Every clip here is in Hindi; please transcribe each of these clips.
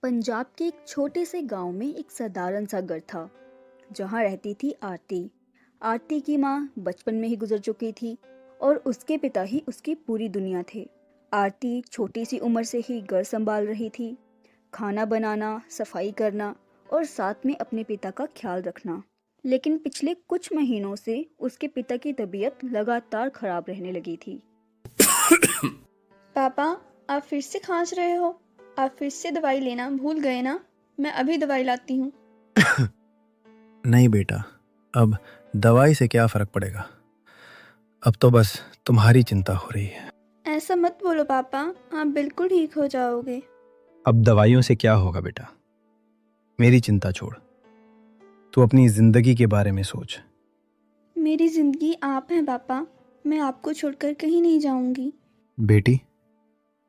पंजाब के एक छोटे से गांव में एक साधारण सा घर था जहां रहती थी आरती। आरती की माँ बचपन में ही गुजर चुकी थी और उसके पिता ही उसकी पूरी दुनिया थे। आरती छोटी सी उम्र से ही घर संभाल रही थी, खाना बनाना, सफाई करना और साथ में अपने पिता का ख्याल रखना। लेकिन पिछले कुछ महीनों से उसके पिता की तबीयत लगातार खराब रहने लगी थी। पापा, आप फिर से खांस रहे हो। आप फिर से दवाई लेना भूल गए ना? मैं अभी दवाई लाती हूँ। नहीं बेटा, अब दवाई से क्या फर्क पड़ेगा। अब तो बस तुम्हारी चिंता हो रही है। ऐसा मत बोलो पापा, आप बिल्कुल ठीक हो जाओगे। अब दवाइयों से क्या होगा बेटा, मेरी चिंता छोड़, तू अपनी जिंदगी के बारे में सोच। मेरी जिंदगी आप हैं पापा, मैं आपको छोड़कर कहीं नहीं जाऊंगी। बेटी,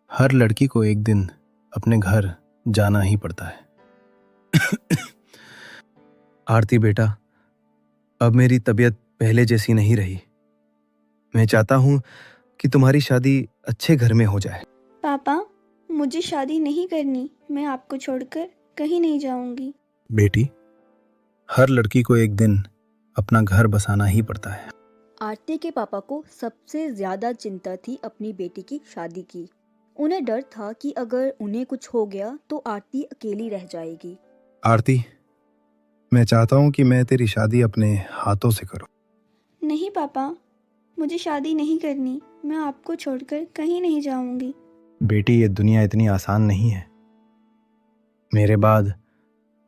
हर लड़की को एक दिन अपने घर जाना ही पड़ता है। आरती बेटा, अब मेरी तबीयत पहले जैसी नहीं रही। मैं चाहता हूं कि तुम्हारी शादी अच्छे घर में हो जाए। पापा, मुझे शादी नहीं करनी, मैं आपको छोड़कर कहीं नहीं जाऊंगी। बेटी, हर लड़की को एक दिन अपना घर बसाना ही पड़ता है। आरती के पापा को सबसे ज्यादा चिंता थी अपनी बेटी की शादी की। उन्हें डर था कि अगर उन्हें कुछ हो गया तो आरती अकेली रह जाएगी। आरती, मैं चाहता हूं कि मैं तेरी शादी अपने हाथों से करूं। नहीं पापा, मुझे शादी नहीं करनी, मैं आपको छोड़कर कहीं नहीं जाऊंगी। बेटी, ये दुनिया इतनी आसान नहीं है। मेरे बाद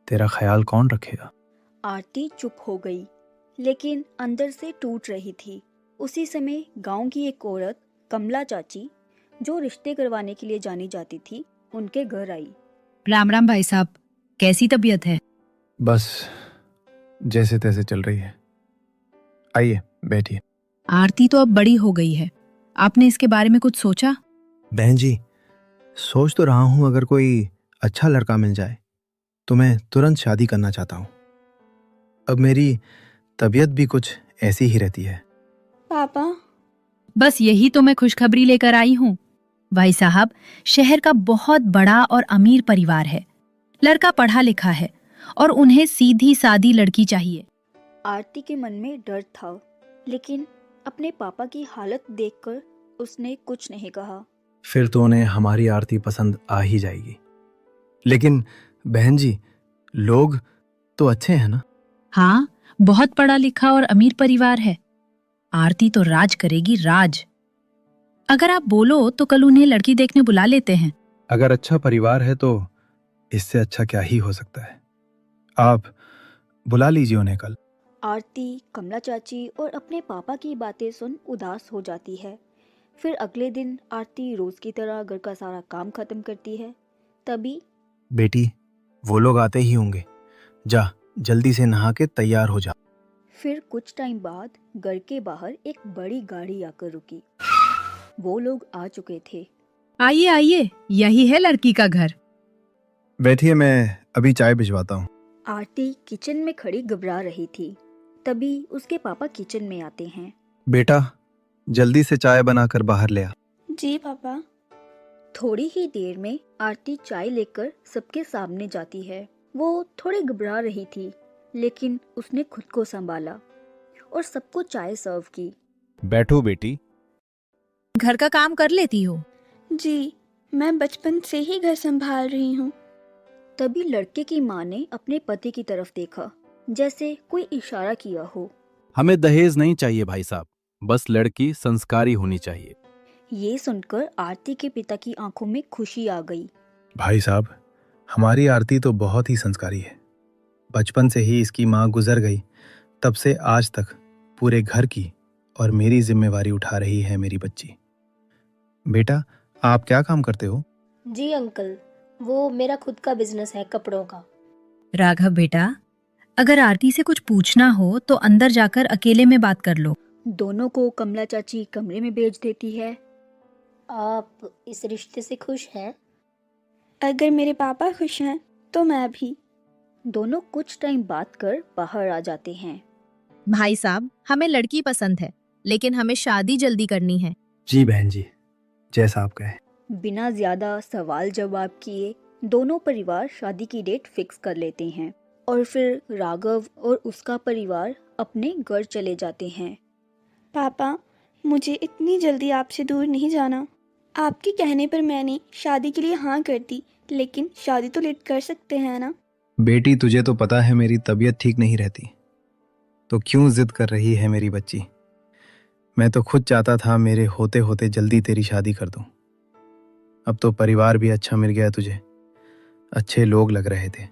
तेरा ख्याल कौन रखेगा? आरती चुप हो गई, लेकिन अंदर से टूट रही थी। उसी समय गांव की एक औरत, कमला चाची, जो रिश्ते करवाने के लिए जानी जाती थी, उनके घर आई। राम राम भाई साहब, कैसी तबीयत है? बस जैसे तैसे चल रही है। आइए बैठिए। आरती तो अब बड़ी हो गई है, आपने इसके बारे में कुछ सोचा? बहन जी, सोच तो रहा हूं, अगर कोई अच्छा लड़का मिल जाए तो मैं तुरंत शादी करना चाहता हूं। अब मेरी तबीयत भी कुछ ऐसी ही रहती है। पापा, बस यही तो मैं खुशखबरी लेकर आई हूँ। भाई साहब, शहर का बहुत बड़ा और अमीर परिवार है। लड़का पढ़ा लिखा है और उन्हें सीधी सादी लड़की चाहिए। आरती के मन में डर था, लेकिन अपने पापा की हालत देखकर उसने कुछ नहीं कहा। फिर तो उन्हें हमारी आरती पसंद आ ही जाएगी। लेकिन बहन जी, लोग तो अच्छे हैं ना? हाँ, बहुत पढ़ा लिखा और अमीर परिवार है। आरती तो राज करेगी, राज। अगर आप बोलो तो कल उन्हें लड़की देखने बुला लेते हैं। अगर अच्छा परिवार है तो इससे अच्छा क्या ही हो सकता है। आप बुला लीजिए उन्हें कल। आरती, कमला चाची और अपने पापा की बातें सुन उदास हो जाती है। फिर अगले दिन आरती रोज की तरह घर का सारा काम खत्म करती है। तभी बेटी, वो लोग आते ही होंगे, जा जल्दी से नहा के तैयार हो जा। फिर कुछ टाइम बाद घर के बाहर एक बड़ी गाड़ी आकर रुकी। वो लोग आ चुके थे। आइए आइए, यही है लड़की का घर। बैठिए, मैं अभी चाय भिजवाता हूँ। आरती किचन में खड़ी घबरा रही थी। तभी उसके पापा किचन में आते हैं। बेटा, जल्दी से चाय बनाकर बाहर ले आ। जी पापा। थोड़ी ही देर में आरती चाय लेकर सबके सामने जाती है। वो थोड़ी घबरा रही थी, लेकिन उसने खुद को संभाला और सबको चाय सर्व की। बैठो बेटी। घर का काम कर लेती हो? जी, मैं बचपन से ही घर संभाल रही हूँ। तभी लड़के की माँ ने अपने पति की तरफ देखा, जैसे कोई इशारा किया हो। हमें दहेज नहीं चाहिए भाई साहब, बस लड़की संस्कारी होनी चाहिए। ये सुनकर आरती के पिता की आंखों में खुशी आ गई। भाई साहब, हमारी आरती तो बहुत ही संस्कारी है। बचपन से ही इसकी माँ गुजर गई, तब से आज तक पूरे घर की और मेरी जिम्मेवारी उठा रही है मेरी बच्ची। बेटा, आप क्या काम करते हो? जी अंकल, वो मेरा खुद का बिजनेस है कपड़ों का। राघव बेटा, अगर आरती से कुछ पूछना हो तो अंदर जाकर अकेले में बात कर लो। दोनों को कमला चाची कमरे में भेज देती है। आप इस रिश्ते से खुश हैं? अगर मेरे पापा खुश हैं तो मैं भी। दोनों कुछ टाइम बात कर बाहर आ जाते हैं। भाई साहब, हमें लड़की पसंद है, लेकिन हमें शादी जल्दी करनी है। जी बहन जी, जैसा आप कहें। बिना ज्यादा सवाल जवाब किए दोनों परिवार शादी की डेट फिक्स कर लेते हैं और फिर राघव और उसका परिवार अपने घर चले जाते हैं। पापा, मुझे इतनी जल्दी आपसे दूर नहीं जाना। आपके कहने पर मैंने शादी के लिए हाँ कर दी, लेकिन शादी तो लेट कर सकते हैं ना? बेटी, तुझे तो पता है मेरी तबीयत ठीक नहीं रहती, तो क्यों जिद कर रही है मेरी बच्ची। मैं तो खुद चाहता था मेरे होते होते जल्दी तेरी शादी कर दूं। अब तो परिवार भी अच्छा मिल गया तुझे, अच्छे लोग लग रहे थे।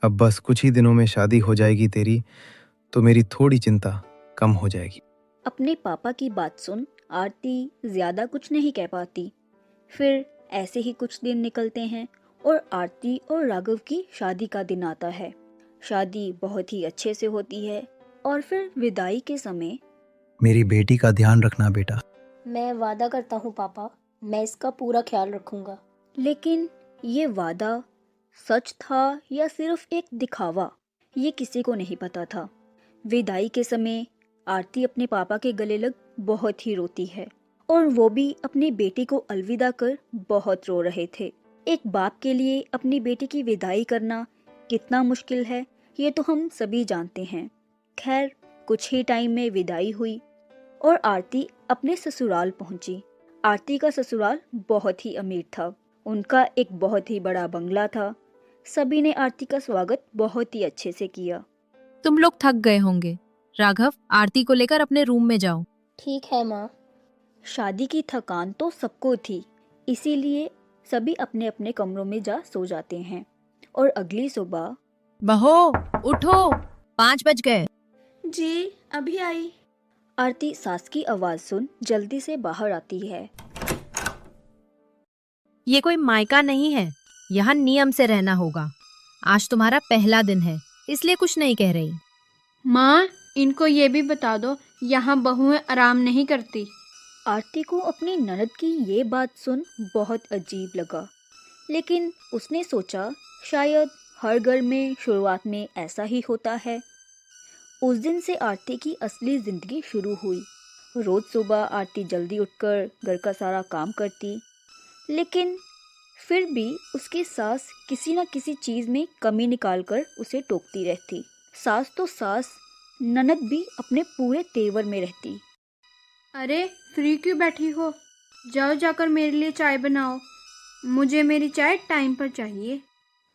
अब बस कुछ ही दिनों में शादी हो जाएगी तेरी, तो मेरी थोड़ी चिंता कम हो जाएगी। अपने पापा की बात सुन आरती ज्यादा कुछ नहीं कह पाती। फिर ऐसे ही कुछ दिन निकलते हैं और आरती और राघव की शादी का दिन आता है। शादी बहुत ही अच्छे से होती है और फिर विदाई के समय मेरी बेटी का ध्यान रखना बेटा। मैं वादा करता हूँ पापा, मैं इसका पूरा ख्याल रखूंगा। लेकिन ये वादा सच था या सिर्फ एक दिखावा, ये किसी को नहीं पता था। विदाई के समय आरती अपने पापा के गले लग बहुत ही रोती है और वो भी अपनी बेटी को अलविदा कर बहुत रो रहे थे। एक बाप के लिए अपनी बेटी की विदाई करना कितना मुश्किल है ये तो हम सभी जानते हैं। खैर, कुछ ही टाइम में विदाई हुई और आरती अपने ससुराल पहुंची। आरती का ससुराल बहुत ही अमीर था। उनका एक बहुत ही बड़ा बंगला था। सभी ने आरती का स्वागत बहुत ही अच्छे से किया। तुम लोग थक गए होंगे। राघव, आरती को लेकर अपने रूम में जाओ। ठीक है माँ। शादी की थकान तो सबको थी, इसीलिए सभी अपने अपने कमरों में जा सो जाते हैं और अगली सुबह बहो, उठो, 5 बज गए। जी, अभी आई। आरती सास की आवाज सुन जल्दी से बाहर आती है। ये कोई मायका नहीं है, यहाँ नियम से रहना होगा। आज तुम्हारा पहला दिन है, इसलिए कुछ नहीं कह रही। माँ, इनको ये भी बता दो, यहाँ बहुएं आराम नहीं करती। आरती को अपनी ननद की ये बात सुन बहुत अजीब लगा, लेकिन उसने सोचा शायद हर घर में शुरुआत में ऐसा ही होता है। उस दिन से आरती की असली जिंदगी शुरू हुई। रोज सुबह आरती जल्दी उठकर घर का सारा काम करती, लेकिन फिर भी उसकी सास किसी न किसी चीज में कमी निकालकर उसे टोकती रहती। सास तो सास, ननद भी अपने पूरे तेवर में रहती। अरे, फ्री क्यों बैठी हो? जाओ जाकर मेरे लिए चाय बनाओ। मुझे मेरी चाय टाइम पर चाहिए।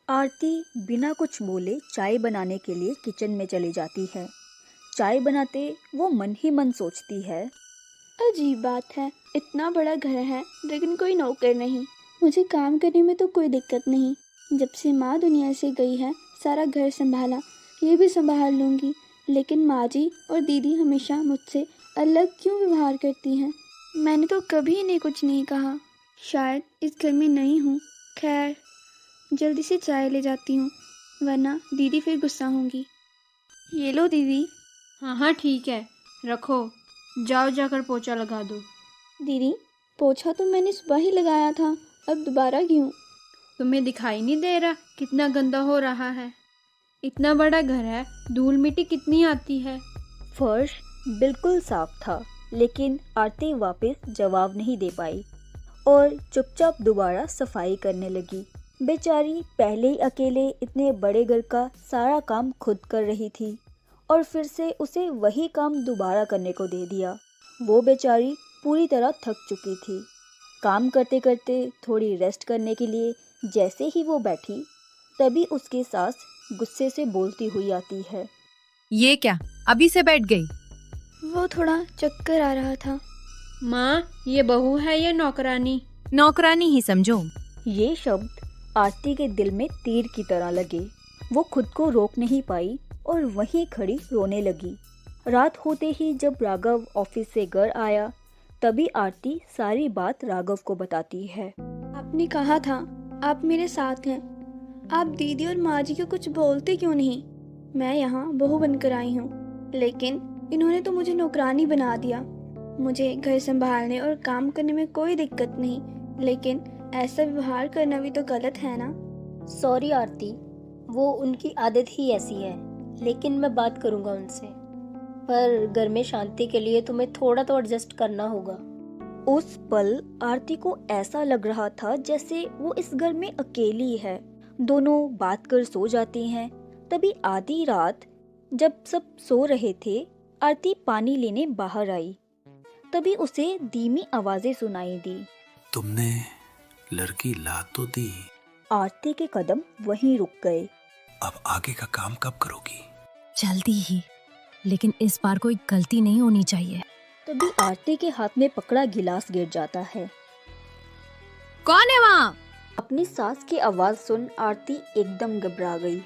आरती बिना कुछ बोले चाय बनाने के लिए किचन में चली जाती है। चाय बनाते वो मन ही मन सोचती है, अजीब बात है, इतना बड़ा घर है लेकिन कोई नौकर नहीं। मुझे काम करने में तो कोई दिक्कत नहीं। जब से माँ दुनिया से गई है सारा घर संभाला, ये भी संभाल लूँगी, लेकिन माँ जी और दीदी हमेशा मुझसे अलग क्यों व्यवहार करती हैं? मैंने तो कभी इन्हें कुछ नहीं कहा। शायद इस घर में नहीं हूँ। खैर, जल्दी से चाय ले जाती हूँ, वरना दीदी फिर गुस्सा होंगी। ये लो दीदी। हाँ हाँ ठीक है, रखो। जाओ जाकर पोछा लगा दो। दीदी, पोछा तो मैंने सुबह ही लगाया था, अब दोबारा क्यों? तुम्हें दिखाई नहीं दे रहा कितना गंदा हो रहा है? इतना बड़ा घर है, धूल मिट्टी कितनी आती है। फर्श बिल्कुल साफ था, लेकिन आरती वापस जवाब नहीं दे पाई और चुपचाप दोबारा सफाई करने लगी। बेचारी पहले ही अकेले इतने बड़े घर का सारा काम खुद कर रही थी और फिर से उसे वही काम दोबारा करने को दे दिया। वो बेचारी पूरी तरह थक चुकी थी। काम करते करते थोड़ी रेस्ट करने के लिए जैसे ही वो बैठी, तभी उसकी सास गुस्से से बोलती हुई आती है। ये क्या, अभी से बैठ गई? वो थोड़ा चक्कर आ रहा था। माँ, ये बहू है या नौकरानी? नौकरानी ही समझो। ये शब्द आरती के दिल में तीर की तरह लगे। वो खुद को रोक नहीं पाई और वहीं खड़ी रोने लगी। रात होते ही जब राघव ऑफिस से घर आया, तभी आरती सारी बात राघव को बताती है। आपने कहा था आप मेरे साथ हैं। आप दीदी और माँ जी को कुछ बोलते क्यों नहीं? मैं यहाँ बहू बनकर आई हूँ, लेकिन इन्होंने तो मुझे नौकरानी बना दिया। मुझे घर संभालने और काम करने में कोई दिक्कत नहीं, लेकिन ऐसा व्यवहार करना भी तो गलत है ना? सॉरी आरती, वो उनकी आदत ही ऐसी है, लेकिन मैं बात करूँगा उनसे। पर घर में शांति के लिए तुम्हें थोड़ा तो एडजस्ट करना होगा। उस पल आरती को ऐसा लग रहा था जैसे वो इस घर में अकेली है। दोनों बात कर सो जाती हैं। तभी आधी रात जब सब सो रहे थे, आरती पानी लेने बाहर आई। तभी उसे धीमी आवाजें सुनाई दी। तुमने लड़की ला तो दी। आरती के कदम वहीं रुक गए। अब आगे का काम कब करोगी? जल्दी ही, लेकिन इस बार कोई गलती नहीं होनी चाहिए। तभी आरती के हाथ में पकड़ा गिलास गिर जाता है। कौन है वहाँ? अपनी सास की आवाज सुन आरती एकदम घबरा गई।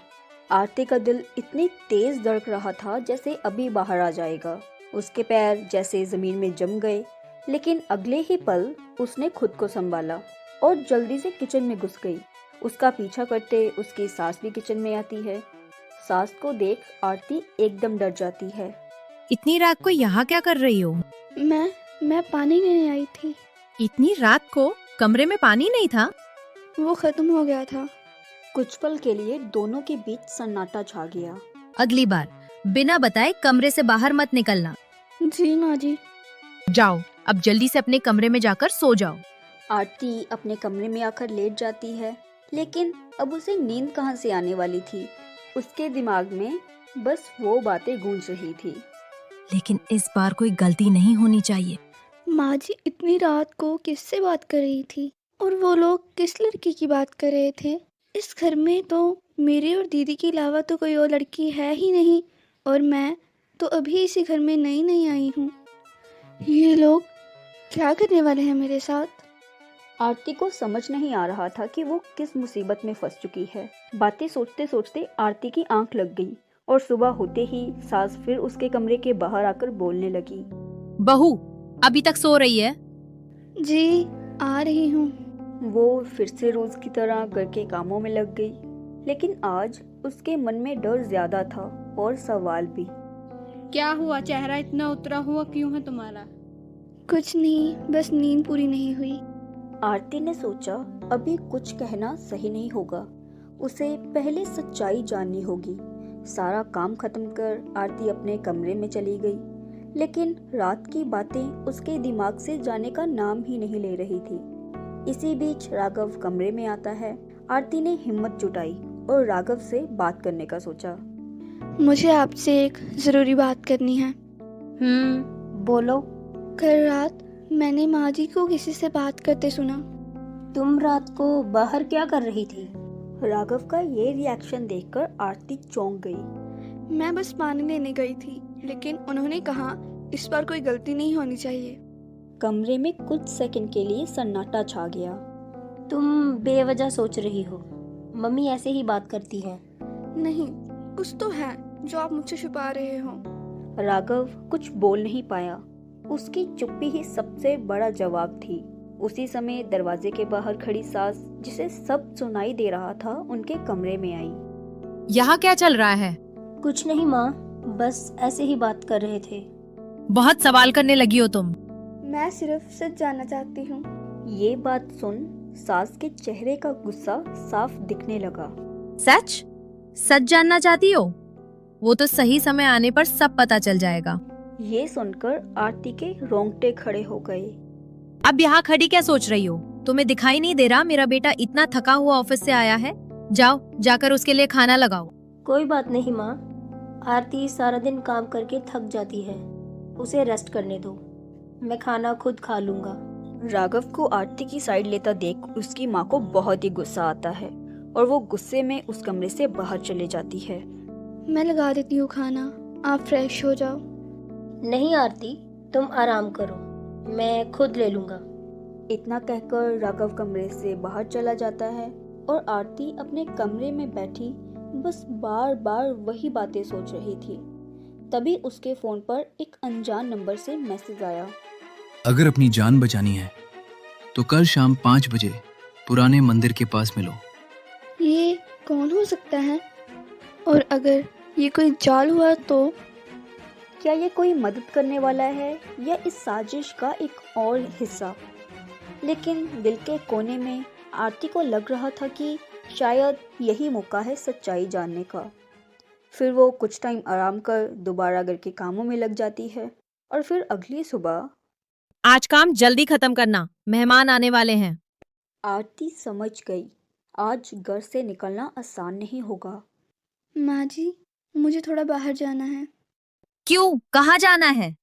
आरती का दिल इतनी तेज धड़क रहा था जैसे अभी बाहर आ जाएगा। उसके पैर जैसे जमीन में जम गए, लेकिन अगले ही पल उसने खुद को संभाला और जल्दी से किचन में घुस गई। उसका पीछा करते उसकी सास भी किचन में आती है। सास को देख आरती एकदम डर जाती है। इतनी रात को यहाँ क्या कर रही हो? मैं पानी लेने आई थी। इतनी रात को कमरे में पानी नहीं था? वो खत्म हो गया था। कुछ पल के लिए दोनों के बीच सन्नाटा छा गया। अगली बार बिना बताए कमरे से बाहर मत निकलना। जी माँ जी। जाओ, अब जल्दी से अपने कमरे में जाकर सो जाओ। आरती अपने कमरे में आकर लेट जाती है, लेकिन अब उसे नींद कहाँ से आने वाली थी। उसके दिमाग में बस वो बातें गूंज रही थी। लेकिन इस बार कोई गलती नहीं होनी चाहिए। माँ जी इतनी रात को किससे बात कर रही थी? और वो लोग किस लड़की की बात कर रहे थे? इस घर में तो मेरे और दीदी के अलावा तो कोई और लड़की है ही नहीं, और मैं तो अभी इसी घर में नई नई आई हूँ। ये लोग क्या करने वाले हैं मेरे साथ? आरती को समझ नहीं आ रहा था कि वो किस मुसीबत में फंस चुकी है। बातें सोचते सोचते आरती की आंख लग गई और सुबह होते ही सास फिर उसके कमरे के बाहर आकर बोलने लगी। बहू, अभी तक सो रही है? जी आ रही हूँ। वो फिर से रोज की तरह घर के कामों में लग गई, लेकिन आज उसके मन में डर ज्यादा था और सवाल भी। क्या हुआ? चेहरा इतना उतरा हुआ क्यों है तुम्हारा? कुछ नहीं, बस नींद पूरी नहीं हुई। आरती ने सोचा अभी कुछ कहना सही नहीं होगा, उसे पहले सच्चाई जाननी होगी। सारा काम खत्म कर आरती अपने कमरे में चली गई, लेकिन रात की बातें उसके दिमाग से जाने का नाम ही नहीं ले रही थी। इसी बीच राघव कमरे में आता है। आरती ने हिम्मत जुटाई और राघव से बात करने का सोचा। मुझे आपसे एक जरूरी बात करनी है। बोलो। कल रात मैंने माँ जी को किसी से बात करते सुना। तुम रात को बाहर क्या कर रही थी? राघव का ये रिएक्शन देखकर आरती चौंक गई। मैं बस पानी लेने गई थी, लेकिन उन्होंने कहा इस बार कोई गलती नहीं होनी चाहिए। कमरे में कुछ सेकंड के लिए सन्नाटा छा गया। तुम बेवजह सोच रही हो। मम्मी ऐसे ही बात करती हैं। नहीं, कुछ तो है जो आप मुझसे छुपा रहे हो। राघव कुछ बोल नहीं पाया। उसकी चुप्पी ही सबसे बड़ा जवाब थी। उसी समय दरवाजे के बाहर खड़ी सास, जिसे सब सुनाई दे रहा था, उनके कमरे में आई। यहाँ क्या चल रहा है? कुछ नहीं माँ, बस ऐसे ही बात कर रहे थे। बहुत सवाल करने लगी हो तुम। मैं सिर्फ सच जानना चाहती हूँ। ये बात सुन सास के चेहरे का गुस्सा साफ दिखने लगा। सच? सच जानना चाहती हो? वो तो सही समय आने पर सब पता चल जाएगा। ये सुनकर आरती के रोंगटे खड़े हो गए। अब यहाँ खड़ी क्या सोच रही हो? तुम्हें दिखाई नहीं दे रहा मेरा बेटा इतना थका हुआ ऑफिस से आया है? जाओ, जाकर उसके लिए खाना लगाओ। कोई बात नहीं माँ, आरती सारा दिन काम करके थक जाती है, उसे रेस्ट करने दो। मैं खाना खुद खा लूंगा। राघव को आरती की साइड लेता देख उसकी माँ को बहुत ही गुस्सा आता है और वो गुस्से में उस कमरे से बाहर चले जाती है। मैं लगा देती हूँ खाना, आप फ्रेश हो जाओ। नहीं आरती, तुम आराम करो, मैं खुद ले लूंगा। इतना कहकर राघव कमरे से बाहर चला जाता है और आरती अपने कमरे में बैठी बस बार बार वही बातें सोच रही थी। तभी उसके फोन पर एक अनजान नंबर से मैसेज आया। अगर अपनी जान बचानी है तो कल शाम 5 बजे पुराने मंदिर के पास मिलो। ये कौन हो सकता है? और अगर ये कोई जाल हुआ तो? क्या ये कोई मदद करने वाला है या इस साजिश का एक और हिस्सा? लेकिन दिल के कोने में आरती को लग रहा था कि शायद यही मौका है सच्चाई जानने का। फिर वो कुछ टाइम आराम कर दोबारा घर के कामों में लग जाती है और फिर अगली सुबह आज काम जल्दी खत्म करना, मेहमान आने वाले हैं। आरती समझ गई आज घर से निकलना आसान नहीं होगा। माँ जी, मुझे थोड़ा बाहर जाना है। क्यों, कहाँ जाना है?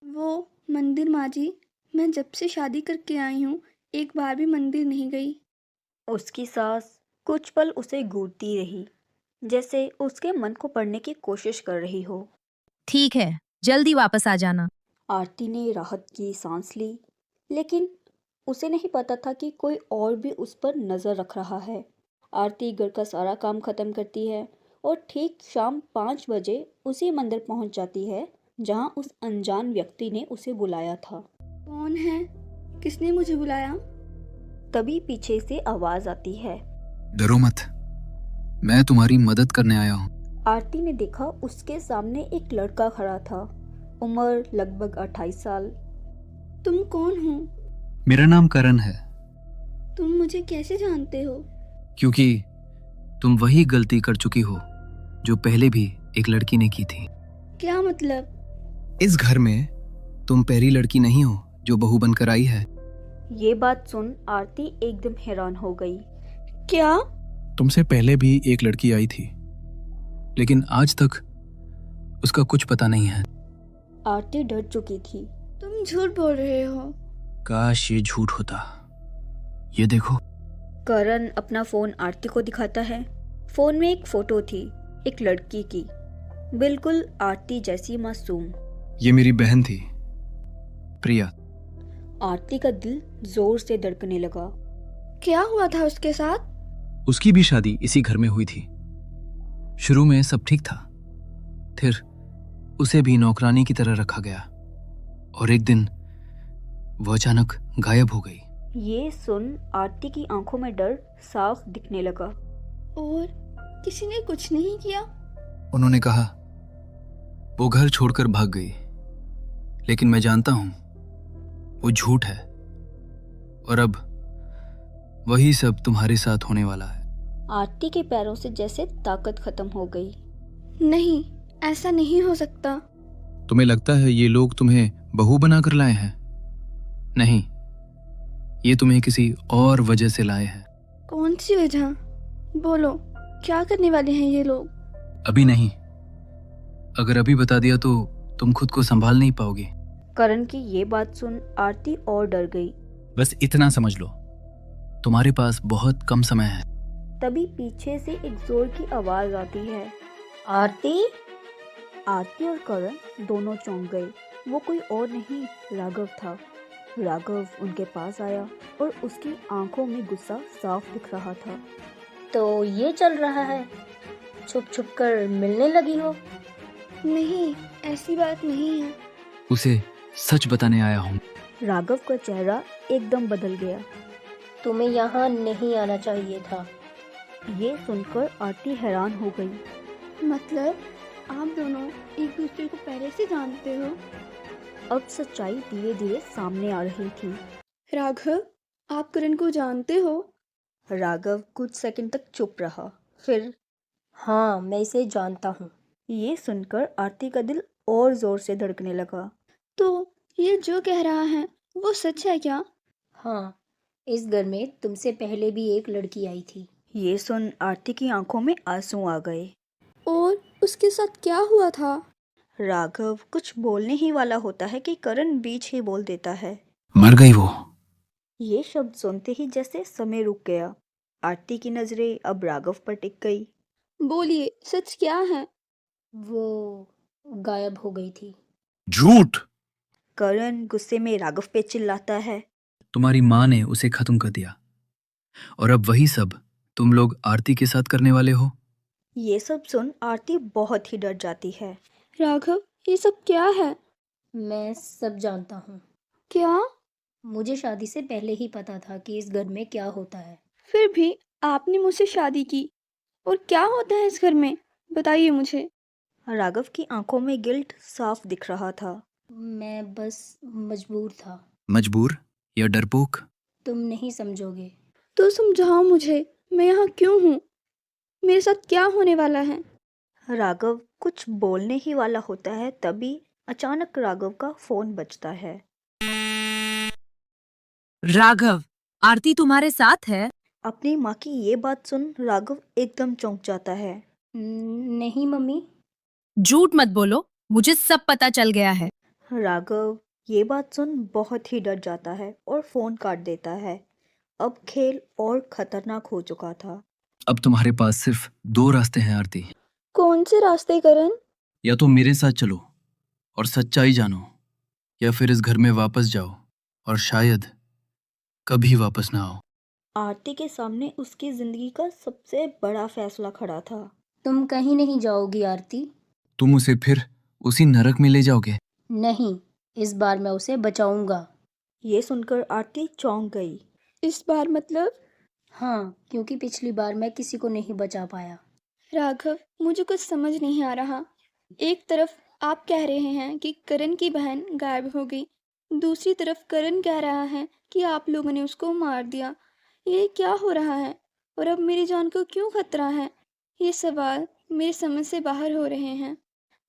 वो मंदिर माँ जी, मैं जब से शादी करके आई हूँ एक बार भी मंदिर नहीं गई। उसकी सास कुछ पल उसे घूरती रही, जैसे उसके मन को पढ़ने की कोशिश कर रही हो। ठीक है, जल्दी वापस आ जाना। आरती ने राहत की सांस ली, लेकिन उसे नहीं पता था कि कोई और भी उस पर नज़र रख रहा है। आरती घर का सारा काम खत्म करती है और ठीक शाम 5 बजे उसी मंदिर पहुंच जाती है जहां उस अनजान व्यक्ति ने उसे बुलाया था। कौन है? किसने मुझे बुलाया? तभी पीछे से आवाज आती है। डरो मत, मैं तुम्हारी मदद करने आया हूँ। आरती ने देखा उसके सामने एक लड़का खड़ा था, उम्र लगभग 28 साल। तुम कौन हो? मेरा नाम करण है। तुम मुझे कैसे जानते हो? क्योंकि तुम वही गलती कर चुकी हो जो पहले भी एक लड़की ने की थी। क्या मतलब? इस घर में तुम पहली लड़की नहीं हो जो बहू बनकर आई है। ये बात सुन आरती एकदम हैरान हो गई। क्या? तुमसे पहले भी एक लड़की आई थी, लेकिन आज तक उसका कुछ पता नहीं है। आरती डर चुकी थी। तुम झूठ बोल रहे हो। काश ये झूठ होता। ये देखो। करण अपना फोन आरती को दिखाता है। फोन में एक फोटो थी, एक लड़की की, बिल्कुल आरती जैसी मासूम। ये मेरी बहन थी, प्रिया। आरती का दिल जोर से धड़कने लगा। क्या हुआ था उसके साथ? उसकी भी शादी इसी घर में हुई थी। शुरू में सब ठीक था, फिर उसे भी नौकरानी की तरह रखा गया और एक दिन वो अचानक गायब हो गई। ये सुन आरती की आंखों में डर साफ दिखने लगा। और किसी ने कुछ नहीं किया? उन्होंने कहा वो घर छोड़कर भाग गई, लेकिन मैं जानता हूं वो झूठ है और अब वही सब तुम्हारे साथ होने वाला है। आरती के पैरों से जैसे ताकत खत्म हो गई। नहीं, ऐसा नहीं हो सकता। तुम्हें लगता है ये लोग तुम्हें बहू बनाकर लाए हैं? नहीं, ये तुम्हें किसी और वजह से लाए हैं। कौन सी वजह? बोलो, क्या करने वाले हैं ये लोग? अभी नहीं, अगर अभी बता दिया तो तुम खुद को संभाल नहीं पाओगे। करण की ये बात सुन आरती और डर गई। बस इतना समझ लो, तुम्हारे पास बहुत कम समय है। तभी पीछे से एक जोर की आवाज आती है। आरती? आरती और करण दोनों चौंक गए। वो कोई और नहीं, राघव था। राघव उनके पास आया और उसकी आंखों में गुस्सा साफ दिख रहा था। तो ये चल रहा है, छुप छुप कर मिलने लगी हो? नहीं, ऐसी बात नहीं है। उसे सच बताने आया हूँ। राघव का चेहरा एकदम बदल गया। तुम्हें यहाँ नहीं आना चाहिए था। ये सुनकर आरती हैरान हो गई। मतलब आप दोनों एक दूसरे को पहले से जानते हो? अब सच्चाई धीरे धीरे सामने आ रही थी। राघव, आप करण को जानते हो? राघव कुछ सेकंड तक चुप रहा, फिर हाँ, मैं इसे जानता हूँ। ये सुनकर आरती का दिल और जोर से धड़कने लगा। तो ये जो कह रहा है वो सच है क्या? हाँ, इस घर में तुमसे पहले भी एक लड़की आई थी। ये सुन आरती की आंखों में आंसू आ गए। और उसके साथ क्या हुआ था? राघव कुछ बोलने ही वाला होता है कि करण बीच ही बोल देता है। मर गई वो। ये शब्द सुनते ही जैसे समय रुक गया। आरती की नजरें अब राघव पर टिक गई। बोलिए, सच क्या है? वो गायब हो गई थी। झूठ! करण गुस्से में राघव पे चिल्लाता है। तुम्हारी माँ ने उसे खत्म कर दिया और अब वही सब तुम लोग आरती के साथ करने वाले हो। ये सब सुन आरती बहुत ही डर जाती है। राघव, ये सब क्या है? मैं सब जानता हूँ। क्या? मुझे शादी से पहले ही पता था कि इस घर में क्या होता है। फिर भी आपने मुझसे शादी की, और क्या होता है इस घर में? बताइए मुझे। राघव की आंखों में गिल्ट साफ दिख रहा था। मैं बस मजबूर था। मजबूर या डरपोक? तुम नहीं समझोगे। तो समझाओ मुझे, मैं यहाँ क्यों हूँ? मेरे साथ क्या होने वाला है? राघव कुछ बोलने ही वाला होता है, तभी अचानक राघव का फोन बजता है। राघव, आरती तुम्हारे साथ है? अपनी माँ की ये बात सुन राघव एकदम चौंक जाता है। नहीं मम्मी। झूठ मत बोलो, मुझे सब पता चल गया है। राघव ये बात सुन बहुत ही डर जाता है और फोन काट देता है। अब खेल और खतरनाक हो चुका था। अब तुम्हारे पास सिर्फ 2 रास्ते हैं आरती। कौन से रास्ते करण? या तो मेरे साथ चलो और सच्चाई जानो, या फिर इस घर में वापस जाओ और शायद कभी वापस ना आओ। आरती के सामने उसकी जिंदगी का सबसे बड़ा फैसला खड़ा था। तुम कहीं नहीं जाओगी आरती। तुम उसे फिर उसी नरक में ले जाओगे? नहीं, इस बार मैं उसे बचाऊंगा। ये सुनकर आरती चौंक गई। इस बार मतलब? हाँ, क्योंकि पिछली बार मैं किसी को नहीं बचा पाया। राघव, मुझे कुछ समझ नहीं आ रहा। एक तरफ आप कह रहे हैं कि करण की बहन गायब हो गई, दूसरी तरफ करण कह रहा है कि आप लोगों ने उसको मार दिया। ये क्या हो रहा है और अब मेरी जान को क्यों खतरा है? ये सवाल मेरी समझ से बाहर हो रहे हैं।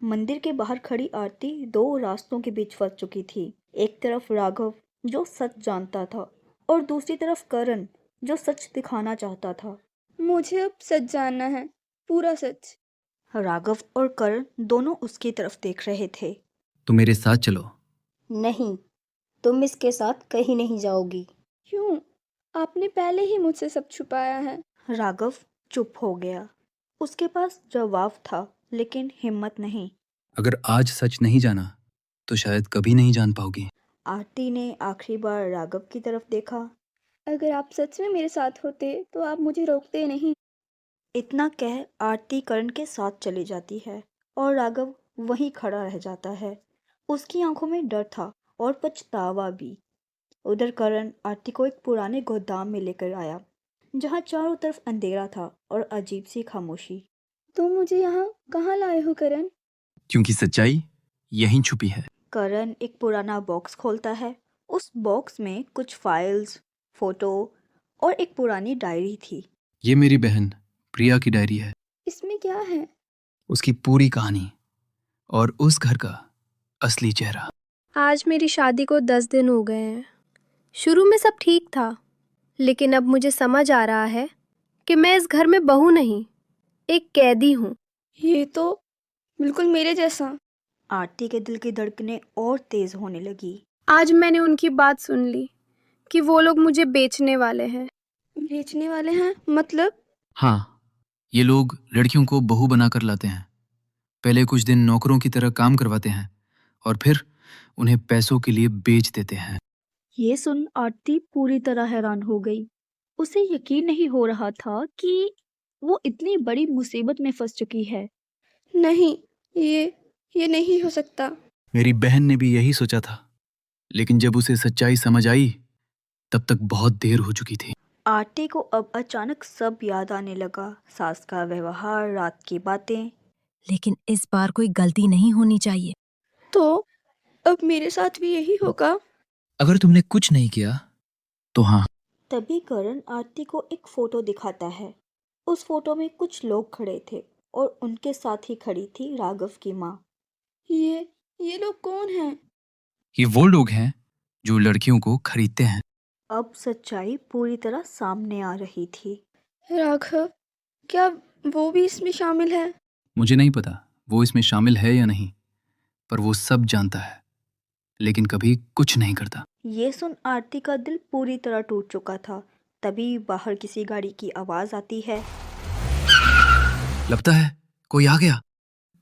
मंदिर के बाहर खड़ी आरती 2 रास्तों के बीच फंस चुकी थी। एक तरफ राघव जो सच जानता था और दूसरी तरफ करण जो सच दिखाना चाहता था। मुझे अब सच जानना है, पूरा सच। राघव और करण दोनों उसकी तरफ देख रहे थे। तो मेरे साथ चलो। नहीं, तुम इसके साथ कहीं नहीं जाओगी। क्यों? आपने पहले ही मुझसे सब छुपाया है। राघव चुप हो गया। उसके पास जवाब था लेकिन हिम्मत नहीं। अगर आज सच नहीं जाना तो शायद कभी नहीं जान पाओगी। आरती ने आखिरी बार राघव की तरफ देखा। अगर आप सच में मेरे साथ होते तो आप मुझे रोकते नहीं। इतना कह आरती करण के साथ चली जाती है और राघव वहीं खड़ा रह जाता है। उसकी आंखों में डर था और पछतावा भी। उधर करण आरती को एक पुराने गोदाम में लेकर आया जहाँ चारों तरफ अंधेरा था और अजीब सी खामोशी। तुम मुझे यहाँ कहाँ लाए हो करण? क्योंकि सच्चाई यहीं छुपी है। करण एक पुराना बॉक्स खोलता है। उस बॉक्स में कुछ फाइल्स, फोटो और एक पुरानी डायरी थी। ये मेरी बहन प्रिया की डायरी है। इसमें क्या है? उसकी पूरी कहानी और उस घर का असली चेहरा। आज मेरी शादी को 10 दिन हो गए हैं। शुरू में सब ठीक था, लेकिन अब मुझे समझ आ रहा है कि मैं इस घर में बहू नहीं, एक कैदी हूँ। ये तो बिल्कुल मेरे जैसा। आरती के दिल की धड़कनें और तेज होने लगी। आज मैंने उनकी बात सुन ली कि वो लोग मुझे बेचने वाले हैं। बेचने वाले हैं मतलब? हाँ, ये लोग लड़कियों को बहू बनाकर लाते हैं। पहले कुछ दिन नौकरों की तरह काम करवाते हैं और फिर उन्हें पैसों के लिए बेच देते हैं। ये सुन आरती पूरी तरह हैरान हो गई। उसे यकीन नहीं हो रहा था कि वो इतनी बड़ी मुसीबत में फंस चुकी है। नहीं, ये नहीं हो सकता। मेरी बहन ने भी यही सोचा था, लेकिन जब उसे सच्चाई समझ आई तब तक बहुत देर हो चुकी थी। आरती को अब अचानक सब याद आने लगा। सास का व्यवहार, रात की बातें। लेकिन इस बार कोई गलती नहीं होनी चाहिए। तो अब मेरे साथ भी यही होगा? अगर तुमने कुछ नहीं किया तो हाँ। तभी करण आरती को एक फोटो दिखाता है। उस फोटो में कुछ लोग खड़े थे और उनके साथ ही खड़ी थी राघव की माँ। ये लोग कौन हैं? ये वो लोग हैं जो लड़कियों को खरीदते हैं। अब सच्चाई पूरी तरह सामने आ रही थी। राघव, क्या वो भी इसमें शामिल है? मुझे नहीं पता वो इसमें शामिल है या नहीं, पर वो सब जानता है, लेकिन कभी कुछ नहीं करता। ये सुन आरती का दिल पूरी तरह टूट चुका था। तभी बाहर किसी गाड़ी की आवाज आती है। लगता है कोई आ गया।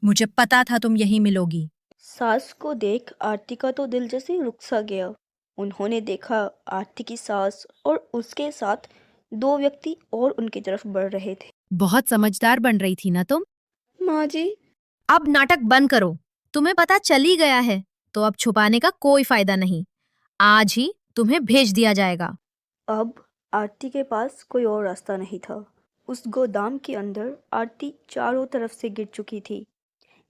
मुझे पता था तुम यहीं मिलोगी। सास को देख आरती का तो दिल जैसे रुक सा गया। उन्होंने देखा आरती की सास और उसके साथ 2 व्यक्ति और उनकी तरफ बढ़ रहे थे। बहुत समझदार बन रही थी ना तुम। माँ जी, अब नाटक बंद करो। तुम्हें पता चल ही गया है तो अब छुपाने का कोई फायदा नहीं। आज ही तुम्हें भेज दिया जाएगा। अब आरती के पास कोई और रास्ता नहीं था। उस गोदाम के अंदर आरती चारों तरफ से गिर चुकी थी।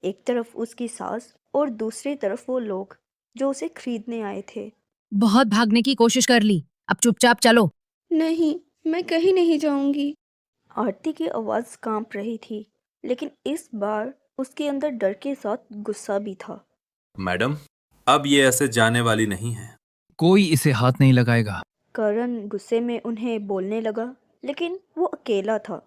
एक तरफ उसकी सास और दूसरी तरफ वो लोग जो उसे खरीदने आए थे। बहुत भागने की कोशिश कर ली, अब चुपचाप चलो। नहीं, मैं कहीं नहीं जाऊंगी। आरती की आवाज कांप रही थी, लेकिन इस बार उसके अंदर डर के साथ गुस्सा भी था। मैडम, अब ये ऐसे जाने वाली नहीं है। कोई इसे हाथ नहीं लगाएगा। करण गुस्से में उन्हें बोलने लगा, लेकिन वो अकेला था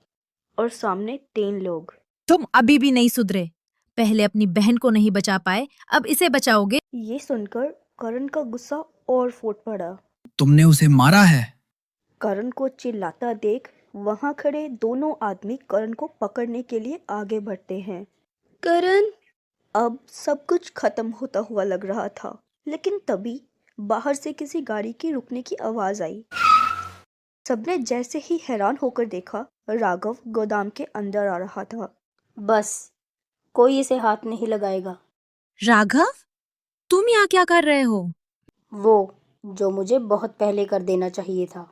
और सामने 3 लोग। तुम अभी भी नहीं सुधरे। पहले अपनी बहन को नहीं बचा पाए, अब इसे बचाओगे? ये सुनकर करण का गुस्सा और फूट पड़ा। तुमने उसे मारा है? करण को चिल्लाता देख वहां खड़े दोनों आदमी करण को पकड़ने के लिए आगे बढ़ते हैं। करण, अब सब कुछ खत्म होता हुआ लग रहा था, लेकिन तभी बाहर से किसी गाड़ी की रुकने की आवाज आई। सबने जैसे ही हैरान होकर देखा, राघव गोदाम के अंदर आ रहा था। बस, कोई इसे हाथ नहीं लगाएगा। राघव, तुम यहाँ क्या कर रहे हो? वो जो मुझे बहुत पहले कर देना चाहिए था।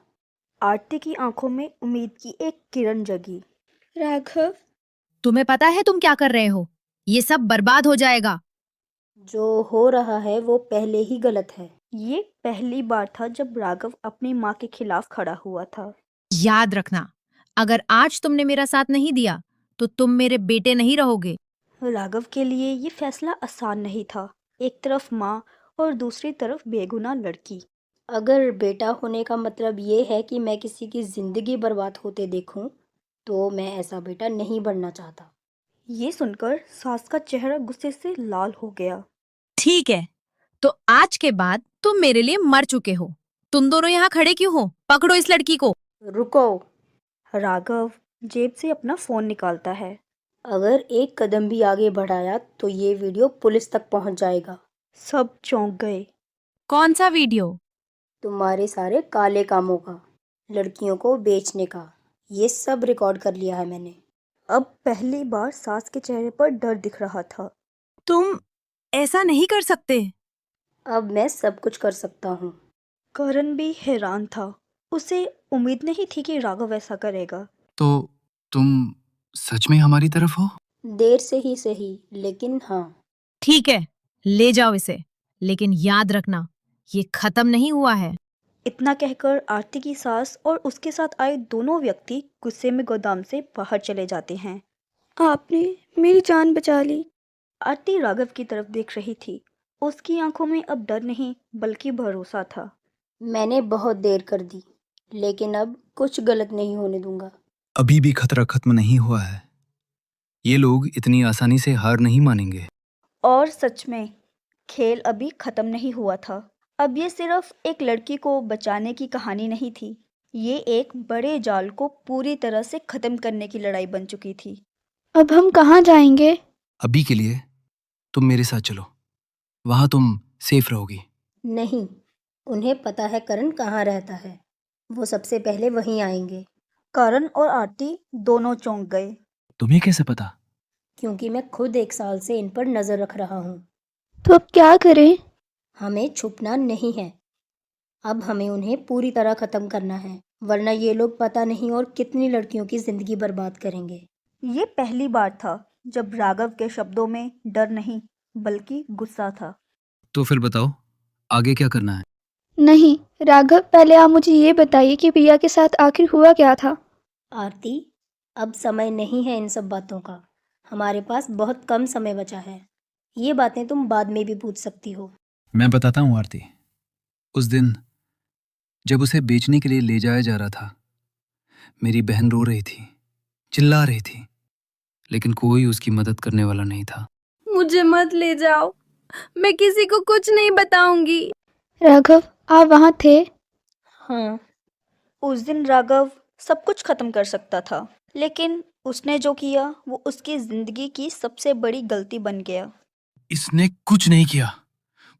आरती की आंखों में उम्मीद की एक किरण जगी। राघव, तुम्हें पता है तुम क्या कर रहे हो? ये सब बर्बाद हो जाएगा। जो हो रहा है वो पहले ही गलत है। ये पहली बार था जब राघव अपनी माँ के खिलाफ खड़ा हुआ था। याद रखना, अगर आज तुमने मेरा साथ नहीं दिया तो तुम मेरे बेटे नहीं रहोगे। राघव के लिए ये फैसला आसान नहीं था। एक तरफ माँ और दूसरी तरफ बेगुनाह लड़की। अगर बेटा होने का मतलब ये है कि मैं किसी की जिंदगी बर्बाद होते देखूं, तो मैं ऐसा बेटा नहीं बनना चाहता। ये सुनकर सास का चेहरा गुस्से से लाल हो गया। ठीक है, तो आज के बाद तुम मेरे लिए मर चुके हो। तुम दोनों यहाँ खड़े क्यों हो? पकड़ो इस लड़की को। रुको। राघव जेब से अपना फोन निकालता है। अगर एक कदम भी आगे बढ़ाया तो ये वीडियो पुलिस तक पहुंच जाएगा। सब चौंक गए। कौन सा वीडियो? तुम्हारे सारे काले कामों का, लड़कियों को बेचने का, ये सब रिकॉर्ड कर लिया है मैंने। अब पहली बार सास के चेहरे पर डर दिख रहा था। तुम ऐसा नहीं कर सकते। अब मैं सब कुछ कर सकता हूँ। करण भी हैरान था। उसे उम्मीद नहीं थी कि राघव ऐसा करेगा। तो तुम सच में हमारी तरफ हो? देर से ही सही, लेकिन हाँ। ठीक है, ले जाओ इसे, लेकिन याद रखना ये खत्म नहीं हुआ है। इतना कहकर आरती की सास और उसके साथ आए दोनों व्यक्ति गुस्से में गोदाम से बाहर चले जाते हैं। आपने मेरी जान बचा ली। आरती राघव की तरफ देख रही थी। उसकी आंखों में अब डर नहीं बल्कि भरोसा था। मैंने बहुत देर कर दी, लेकिन अब कुछ गलत नहीं होने दूंगा। अभी भी खतरा खत्म नहीं हुआ है। ये लोग इतनी आसानी से हार नहीं मानेंगे। और सच में खेल अभी खत्म नहीं हुआ था। अब ये सिर्फ एक लड़की को बचाने की कहानी नहीं थी। ये एक बड़े जाल को पूरी तरह से खत्म करने की लड़ाई बन चुकी थी। अब हम कहाँ जाएंगे? अभी के लिए तुम मेरे साथ चलो, वहां तुम सेफ रहोगी। नहीं, उन्हें पता है करण कहाँ रहता है। वो सबसे पहले वहीं आएंगे। करण और आरती दोनों चौंक गए। तुम्हें कैसे पता? क्योंकि मैं खुद 1 साल से इन पर नजर रख रहा हूँ। तो अब क्या करें? हमें छुपना नहीं है। अब हमें उन्हें पूरी तरह खत्म करना है, वरना ये लोग पता नहीं और कितनी लड़कियों की जिंदगी बर्बाद करेंगे। ये पहली बार था जब राघव के शब्दों में डर नहीं बल्कि गुस्सा था। तो फिर बताओ आगे क्या करना है? नहीं राघव, पहले आप मुझे ये बताइए कि प्रिया के साथ आखिर हुआ क्या था। आरती, अब समय नहीं है इन सब बातों का। हमारे पास बहुत कम समय बचा है। ये बातें तुम बाद में भी पूछ सकती हो। मैं बताता हूँ आरती। उस दिन जब उसे बेचने के लिए ले जाया जा रहा था, मेरी बहन रो रही थी, चिल्ला रही थी, लेकिन कोई उसकी मदद करने वाला नहीं था। मुझे मत ले जाओ, मैं किसी को कुछ नहीं बताऊंगी। राघव, आप वहाँ थे? हाँ। उस दिन राघव सब कुछ खत्म कर सकता था, लेकिन उसने जो किया वो उसकी जिंदगी की सबसे बड़ी गलती बन गया। इसने कुछ नहीं किया,